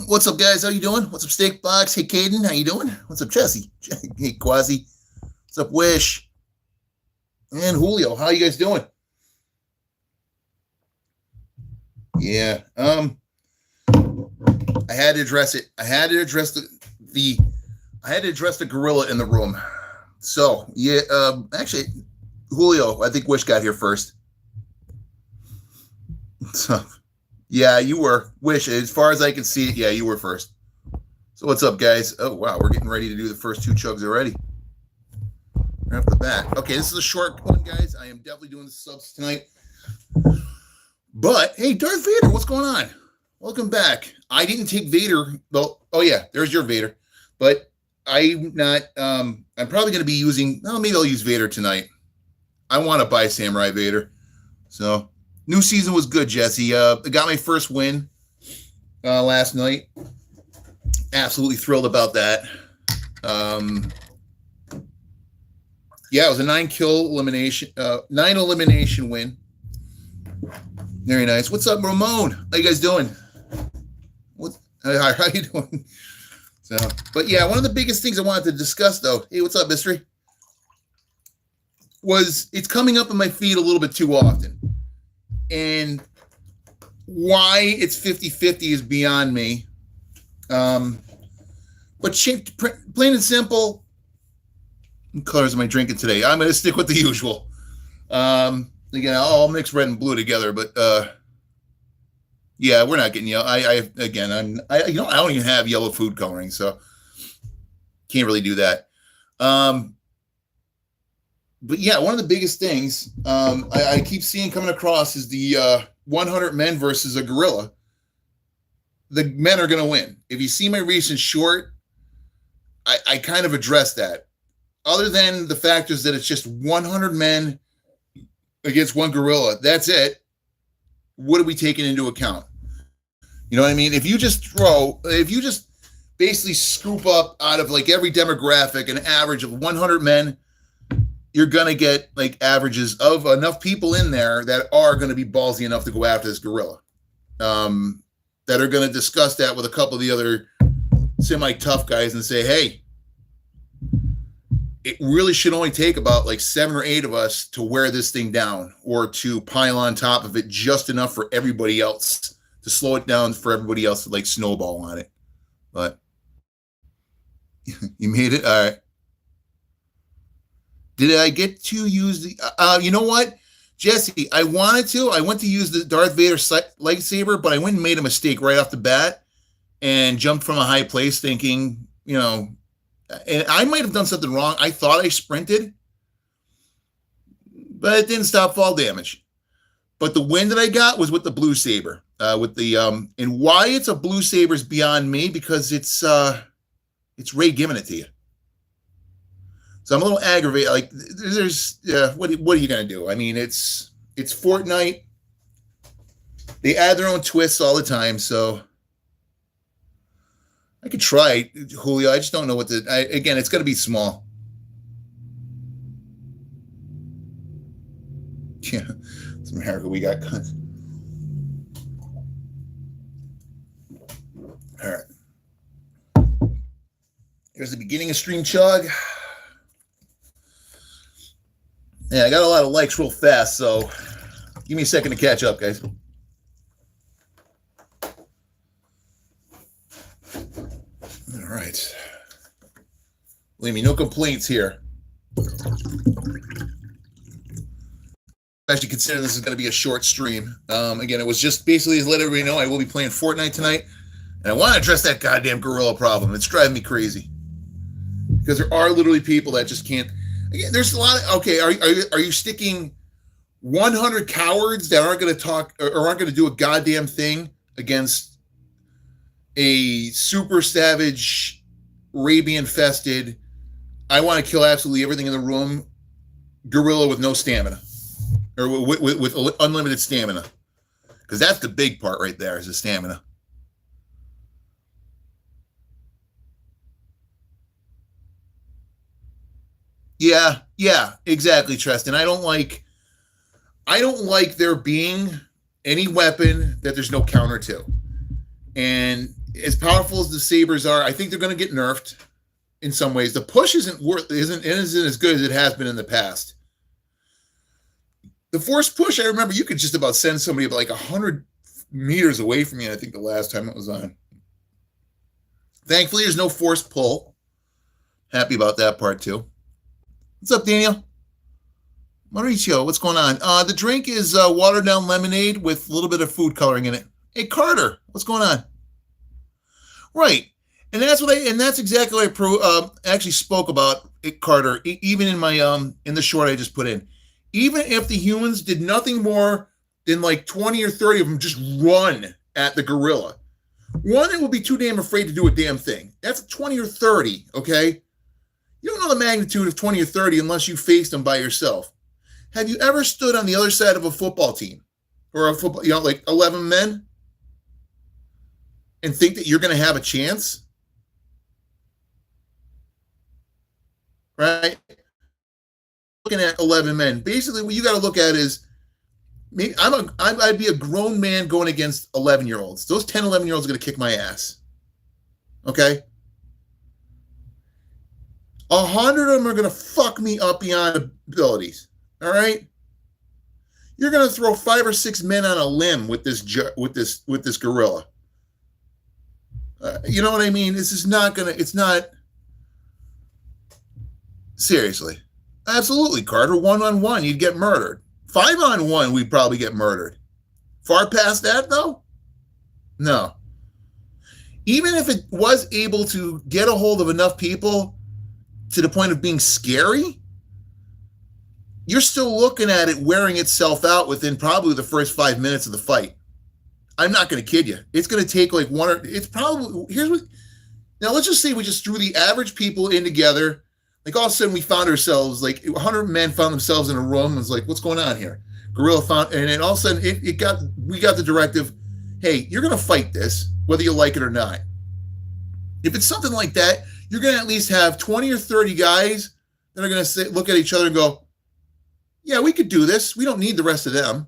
What's up, guys? How you doing? What's up, Steak Box? Hey, Caden. How you doing? What's up, Jesse? Hey, Quasi. What's up, Wish? And Julio. How you guys doing? Yeah. I had to address it. I had to address the gorilla in the room. So yeah. Actually, Julio. I think Wish got here first. So. Yeah, you were. Wish, as far as I can see it, yeah, you were first. So what's up, guys? Oh, wow, we're getting ready to do the first two chugs already. Right off the bat. Okay, this is a short one, guys. I am definitely doing the subs tonight. But, hey, Darth Vader, what's going on? Welcome back. I didn't take Vader. Well, oh, yeah, there's your Vader. But I'm not, I'm probably going to be using, well, maybe I'll use Vader tonight. I want to buy Samurai Vader. So... New season was good, Jesse. I got my first win last night. Absolutely thrilled about that. Yeah, it was a 9 elimination win. Very nice. What's up, Ramon? How you guys doing? How you doing? So, but yeah, one of the biggest things I wanted to discuss, though. Hey, what's up, Mystery? Was it's coming up in my feed a little bit too often. And why it's 50-50 is beyond me. But plain and simple, what colors am I drinking today? I'm going to stick with the usual. Again, I'll mix red and blue together, but yeah, we're not getting yellow. I don't even have yellow food coloring, so can't really do that. But yeah, one of the biggest things I keep seeing coming across is the 100 men versus a gorilla. The men are going to win. If you see my recent short, I kind of addressed that. Other than the factors that it's just 100 men against one gorilla, that's it. What are we taking into account? You know what I mean? If you just basically scoop up out of like every demographic an average of 100 men, you're going to get like averages of enough people in there that are going to be ballsy enough to go after this gorilla. That are going to discuss that with a couple of the other semi-tough guys and say, hey, it really should only take about like 7 or 8 of us to wear this thing down or to pile on top of it just enough for everybody else to slow it down for everybody else to like snowball on it. But you made it. All right. Did I get to use the, you know what, Jesse, I went to use the Darth Vader lightsaber, but I went and made a mistake right off the bat and jumped from a high place thinking, you know, and I might have done something wrong. I thought I sprinted, but it didn't stop fall damage. But the win that I got was with the blue saber, with the, and why it's a blue saber is beyond me because it's Ray giving it to you. So I'm a little aggravated. Like, there's, what are you gonna do? I mean, it's Fortnite. They add their own twists all the time, so I could try it, Julio. I just don't know what to. Again, it's gonna be small. Yeah, it's America. We got guns. All right. Here's the beginning of stream chug. Yeah, I got a lot of likes real fast, so give me a second to catch up, guys. All right. Believe me, no complaints here. Actually, consider this is going to be a short stream. Again, it was just basically to let everybody know I will be playing Fortnite tonight, and I want to address that goddamn gorilla problem. It's driving me crazy because there are literally people that just can't. Again, there's a lot of, okay, are you sticking 100 cowards that aren't going to talk or aren't going to do a goddamn thing against a super savage, Arabian-infested, I want to kill absolutely everything in the room, gorilla with no stamina, or with unlimited stamina? Because that's the big part right there is the stamina. Yeah, exactly, Tristan. I don't like there being any weapon that there's no counter to. And as powerful as the sabers are, I think they're going to get nerfed in some ways. The push isn't as good as it has been in the past. The force push, I remember you could just about send somebody like 100 meters away from you. I think the last time it was on. Thankfully, there's no force pull. Happy about that part too. What's up, Daniel? Mauricio, what's going on? The drink is watered down lemonade with a little bit of food coloring in it. Hey, Carter, what's going on? Right, and that's exactly what I actually spoke about it, Carter. Even in my in the short I just put in, even if the humans did nothing more than like 20 or 30 of them just run at the gorilla, one, it will be too damn afraid to do a damn thing. That's 20 or 30, okay? You don't know the magnitude of 20 or 30 unless you faced them by yourself. Have you ever stood on the other side of a football team or a football, like 11 men and think that you're going to have a chance? Right? Looking at 11 men. Basically, what you got to look at is I'd be a grown man going against 11-year-olds. Those 10, 11-year-olds are going to kick my ass. Okay? 100 of them are going to fuck me up beyond abilities. All right? You're going to throw 5 or 6 men on a limb with this gorilla. You know what I mean? This is not going to, it's not, seriously. Absolutely, Carter. 1-on-1, you'd get murdered. 5-on-1, we'd probably get murdered. Far past that, though? No. Even if it was able to get a hold of enough people to the point of being scary, you're still looking at it wearing itself out within probably the first 5 minutes of the fight. I'm not going to kid you. It's going to take like now let's just say we just threw the average people in together. Like all of a sudden we found ourselves, like 100 men found themselves in a room and was like, what's going on here? Gorilla found, and then all of a sudden we got the directive, hey, you're going to fight this, whether you like it or not. If it's something like that, you're going to at least have 20 or 30 guys that are going to look at each other and go, yeah, we could do this. We don't need the rest of them.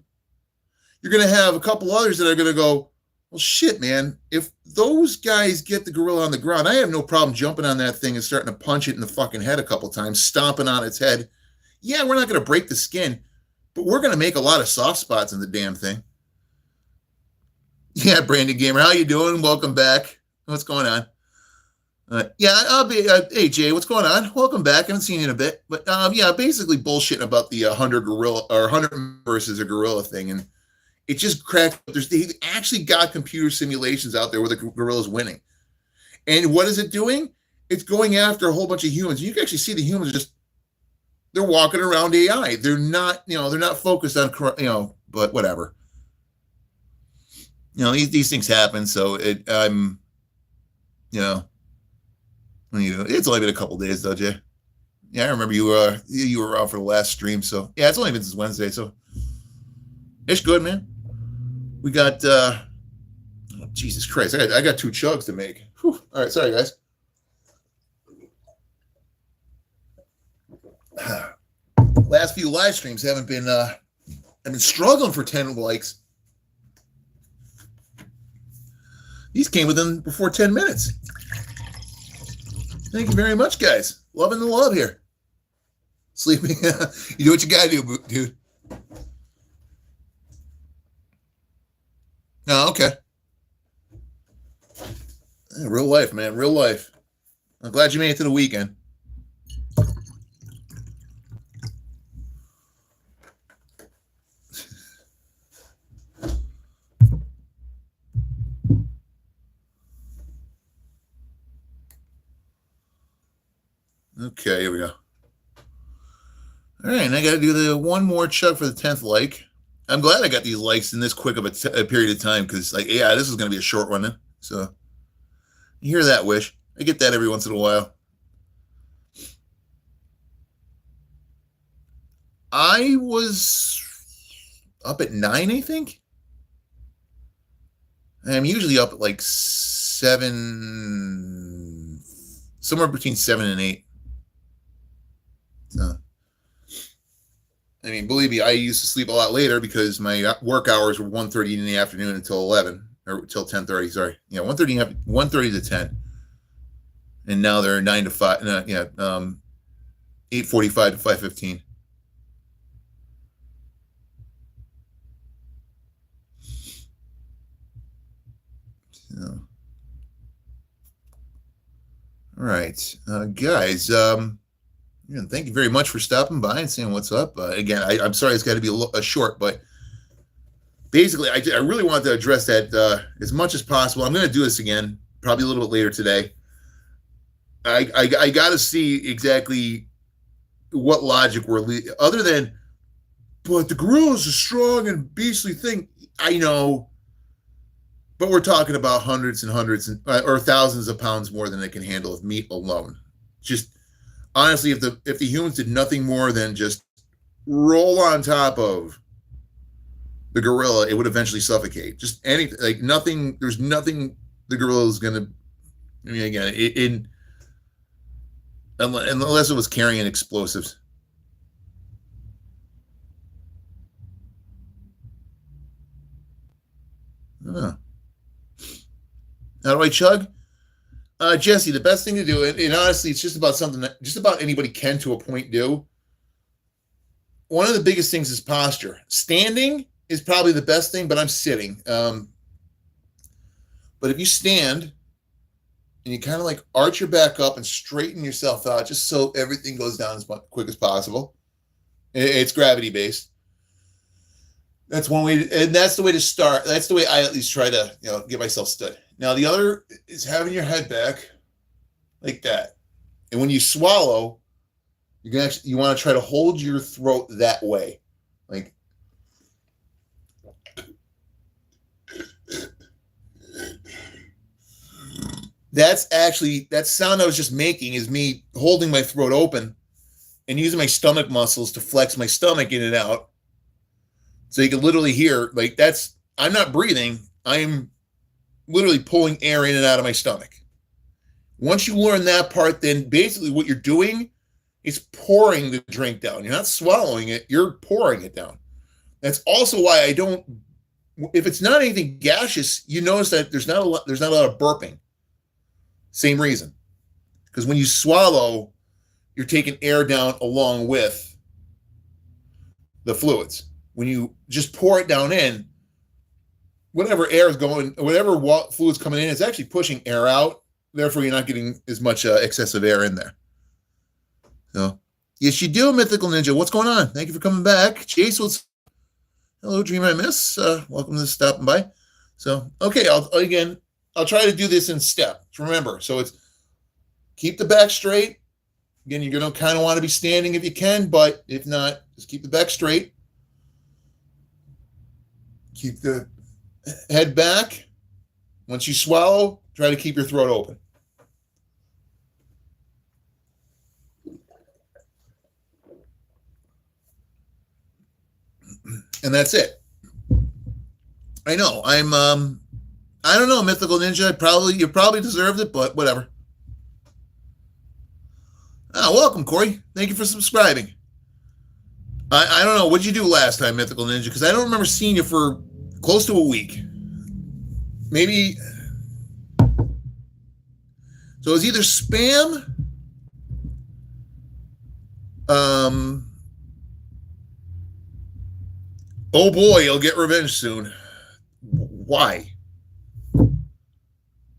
You're going to have a couple others that are going to go, well, shit, man, if those guys get the gorilla on the ground, I have no problem jumping on that thing and starting to punch it in the fucking head a couple times, stomping on its head. Yeah, we're not going to break the skin, but we're going to make a lot of soft spots in the damn thing. Yeah, Brandon Gamer, how you doing? Welcome back. What's going on? Yeah, I'll be. Hey, Jay, what's going on? Welcome back. I haven't seen you in a bit, but yeah, basically bullshitting about the 100 versus a gorilla thing, and it just cracked. They actually got computer simulations out there where the gorilla's winning, and what is it doing? It's going after a whole bunch of humans. You can actually see the humans they're walking around AI. They're not, they're not focused on, but whatever. These things happen. So it's only been a couple days though, Jay. Yeah, I remember you were out for the last stream. So yeah, it's only been since Wednesday. So it's good, man. We got Jesus Christ. I got 2 chugs to make. Whew. All right, sorry guys. Last few live streams haven't been I've been struggling for 10 likes. These came within before 10 minutes. Thank you very much, guys. Loving the love here. Sleeping. You do what you gotta do, dude. Oh, okay. Yeah, real life, man. Real life. I'm glad you made it to the weekend. Okay, here we go. All right, and I got to do the one more chug for the 10th like. I'm glad I got these likes in this quick of a period of time because, like, yeah, this is going to be a short one. Then. So, you hear that, Wish? I get that every once in a while. I was up at 9, I think. I'm usually up at like 7, somewhere between 7 and 8. So, I mean, believe me, I used to sleep a lot later because my work hours were 1:30 in the afternoon until 11. or till 10:30. Sorry, yeah, 1:30 to 10, and now they're 9 to 5. 8:45 to 5:15. So, all right, guys. Thank you very much for stopping by and saying what's up. Again, I'm sorry it's got to be a short, but basically, I really wanted to address that as much as possible. I'm going to do this again, probably a little bit later today. I got to see exactly what logic other than, but the gorilla is a strong and beastly thing. I know, but we're talking about hundreds and hundreds or thousands of pounds more than it can handle of meat alone. Just honestly, if the humans did nothing more than just roll on top of the gorilla, it would eventually suffocate. Just anything, like nothing. There's nothing the gorilla is gonna. I mean, again, unless it was carrying explosives. Huh. How do I chug? Jesse, the best thing to do, and honestly, it's just about something that just about anybody can to a point do. One of the biggest things is posture. Standing is probably the best thing, but I'm sitting. But if you stand and you kind of like arch your back up and straighten yourself out just so everything goes down as quick as possible. It's gravity based. That's one way, and that's the way to start. That's the way I at least try to, get myself stood. Now the other is having your head back like that, and when you swallow, you want to try to hold your throat that way, like. That's actually, that sound I was just making is me holding my throat open and using my stomach muscles to flex my stomach in and out. So you can literally hear, like, I'm not breathing. I'm literally pulling air in and out of my stomach. Once you learn that part, then basically what you're doing is pouring the drink down. You're not swallowing it, you're pouring it down. That's also why if it's not anything gaseous, you notice that there's not a lot of burping. Same reason. Because when you swallow, you're taking air down along with the fluids. When you just pour it down in, whatever air is going, whatever fluid's coming in, it's actually pushing air out. Therefore, you're not getting as much excessive air in there. So, yes, you do, Mythical Ninja. What's going on? Thank you for coming back. Chase, hello, Dream I Miss. Welcome to stopping by. So, okay, I'll try to do this in steps. Remember, so it's keep the back straight. Again, you're going to kind of want to be standing if you can, but if not, just keep the back straight. Keep the head back. Once you swallow, try to keep your throat open. And that's it. I know. I don't know, Mythical Ninja. You probably deserved it, but whatever. Welcome, Corey. Thank you for subscribing. I don't know. What did you do last time, Mythical Ninja? Because I don't remember seeing you for close to a week. Maybe. So it was either spam. Oh boy, you'll get revenge soon. Why?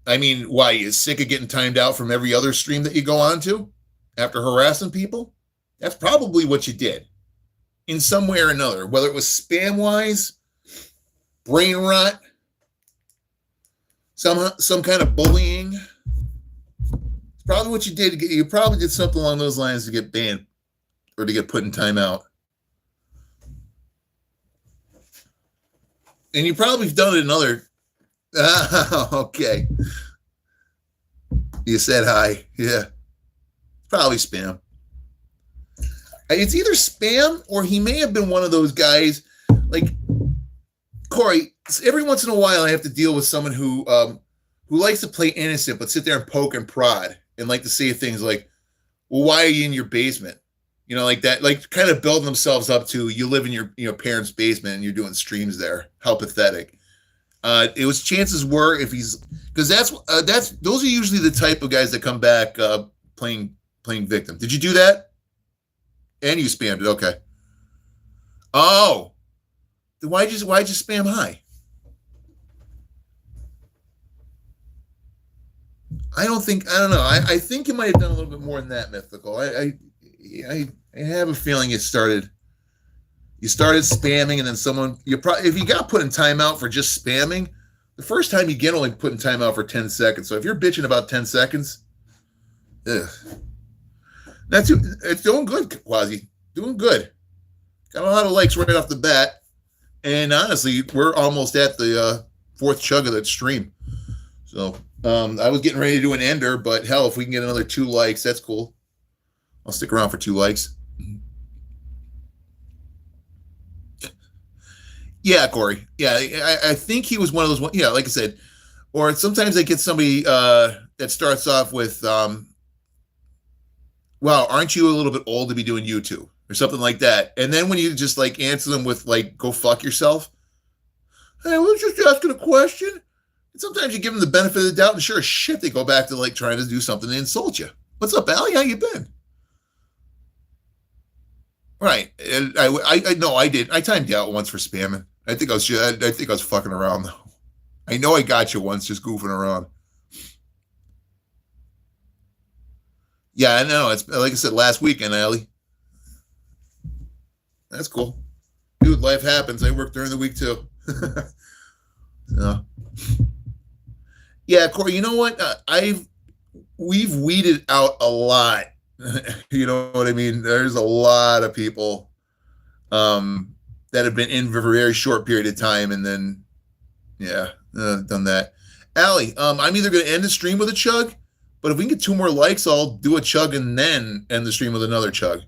I mean, why? You sick of getting timed out from every other stream that you go on to after harassing people? That's probably what you did in some way or another, whether it was spam-wise, brain rot, some kind of bullying. It's probably what you did. You probably did something along those lines to get banned or to get put in timeout. And you probably have done it in other. Okay. You said hi. Yeah. Probably spam. It's either spam or he may have been one of those guys like Corey. Every once in a while, I have to deal with someone who likes to play innocent but sit there and poke and prod and like to say things like, "Well, why are you in your basement?" Like that, like kind of building themselves up to you live in your parents' basement and you're doing streams there. How pathetic. It was chances were if he's because that's those are usually the type of guys that come back playing victim. Did you do that? And you spammed it. Okay. Oh, then why'd you spam high? I don't know. I think you might have done a little bit more than that, Mythical. I have a feeling you started spamming, and then someone if you got put in timeout for just spamming, the first time you get only put in timeout for 10 seconds. So if you're bitching about 10 seconds, it's doing good, Quasi. Doing good. Got a lot of likes right off the bat. And honestly, we're almost at the fourth chug of that stream. So I was getting ready to do an ender, but hell, if we can get another 2 likes, that's cool. I'll stick around for 2 likes. Yeah, Corey. Yeah, I think he was one of those ones. Yeah, like I said, or sometimes I get somebody that starts off with, wow, aren't you a little bit old to be doing YouTube or something like that? And then when you just like answer them with like, go fuck yourself. Hey, I was just asking a question. And sometimes you give them the benefit of the doubt, and sure as shit, they go back to like trying to do something to insult you. What's up, Allie? How you been? Right. And I know I did. I timed you out once for spamming. I think I was fucking around though. I know I got you once just goofing around. Yeah, I know. It's like I said last weekend, Allie. That's cool. Dude, life happens. I work during the week too. So. Yeah, Corey, you know what? We've weeded out a lot. You know what I mean? There's a lot of people that have been in for a very short period of time, and then done that. Allie, I'm either going to end the stream with a chug, but if we can get 2 more likes, I'll do a chug and then end the stream with another chug.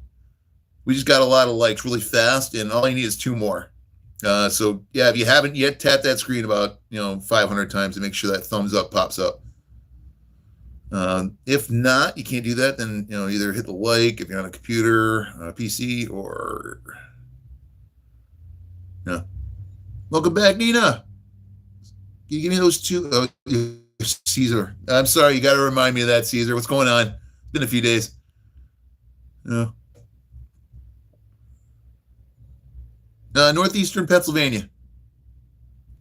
We just got a lot of likes really fast, and all I need is 2 more. So yeah, if you haven't yet, tap that screen about 500 times to make sure that thumbs up pops up. If not, you can't do that, then either hit the like if you're on a computer, on a PC, or welcome back, Nina. Can you give me those 2? Caesar. I'm sorry, you got to remind me of that, Caesar. What's going on? It's been a few days. Northeastern Pennsylvania.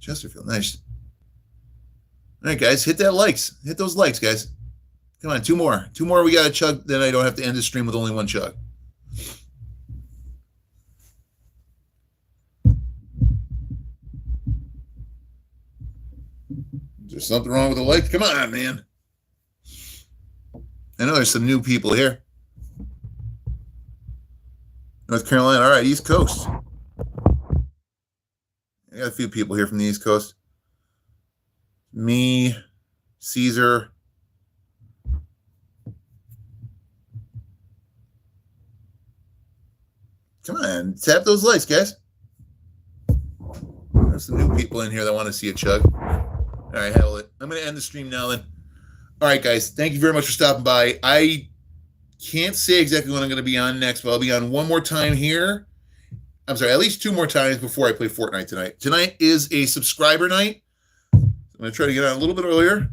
Chesterfield, nice. All right, guys, hit that likes. Hit those likes, guys. Come on, 2 more. 2 more, we got to chug, then I don't have to end the stream with only 1 chug. Is there something wrong with the like? Come on, man. I know there's some new people here. North Carolina. All right, East Coast. I got a few people here from the East Coast. Me, Caesar. Come on, tap those likes, guys. There's some new people in here that want to see a chug. All right, hell it. I'm going to end the stream now then. All right, guys, thank you very much for stopping by. I can't say exactly when I'm going to be on next, but I'll be on one more time here. I'm sorry, at least 2 more times before I play Fortnite tonight. Tonight is a subscriber night. I'm going to try to get on a little bit earlier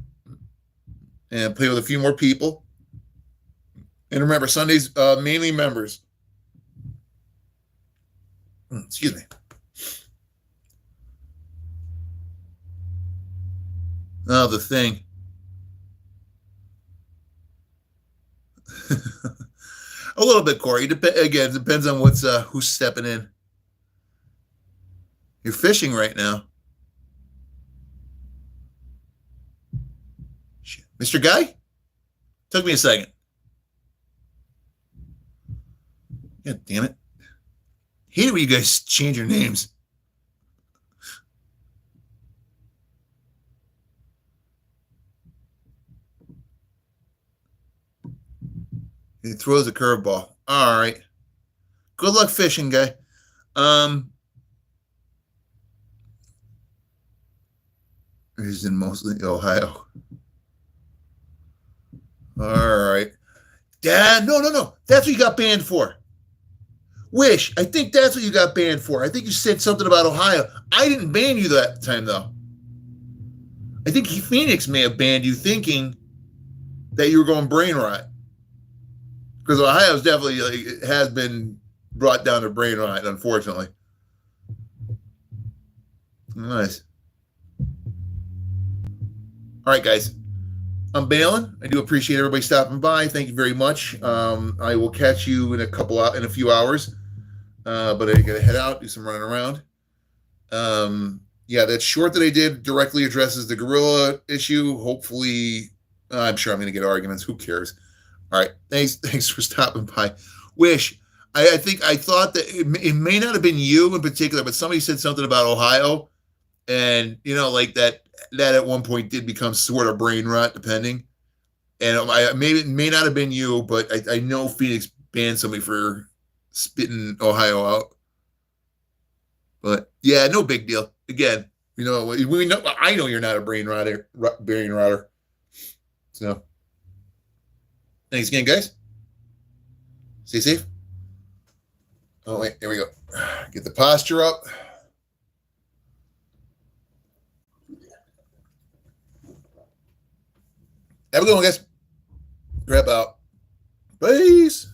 and play with a few more people. And remember, Sundays, mainly members. Excuse me. Oh, the thing. A little bit, Corey. Again, it depends on who's stepping in. You're fishing right now. Shit. Mr. Guy? Took me a second. God damn it. Hate it when you guys change your names. He throws a curveball. All right. Good luck fishing, guy. He's in mostly Ohio. All right. Dad, no. That's what you got banned for. Wish, I think that's what you got banned for. I think you said something about Ohio. I didn't ban you that time, though. I think Phoenix may have banned you thinking that you were going brain rot. Because Ohio's definitely it has been brought down to brain rot, unfortunately. Nice. All right, guys. I'm bailing. I do appreciate everybody stopping by. Thank you very much. I will catch you in a few hours. But I gotta head out, do some running around. Yeah, that short that I did directly addresses the gorilla issue. Hopefully, I'm sure I'm gonna get arguments. Who cares? All right. Thanks for stopping by. Wish. I think I thought that it may not have been you in particular, but somebody said something about Ohio, and like that at one point did become sort of brain rot, depending. And it may not have been you, but I know Phoenix banned somebody for spitting Ohio out. But yeah, no big deal. Again, we know. I know you're not a brain rotter. So thanks again, guys. Stay safe. Oh wait, here we go. Get the posture up. Have a good one, guys. Crap out. Peace.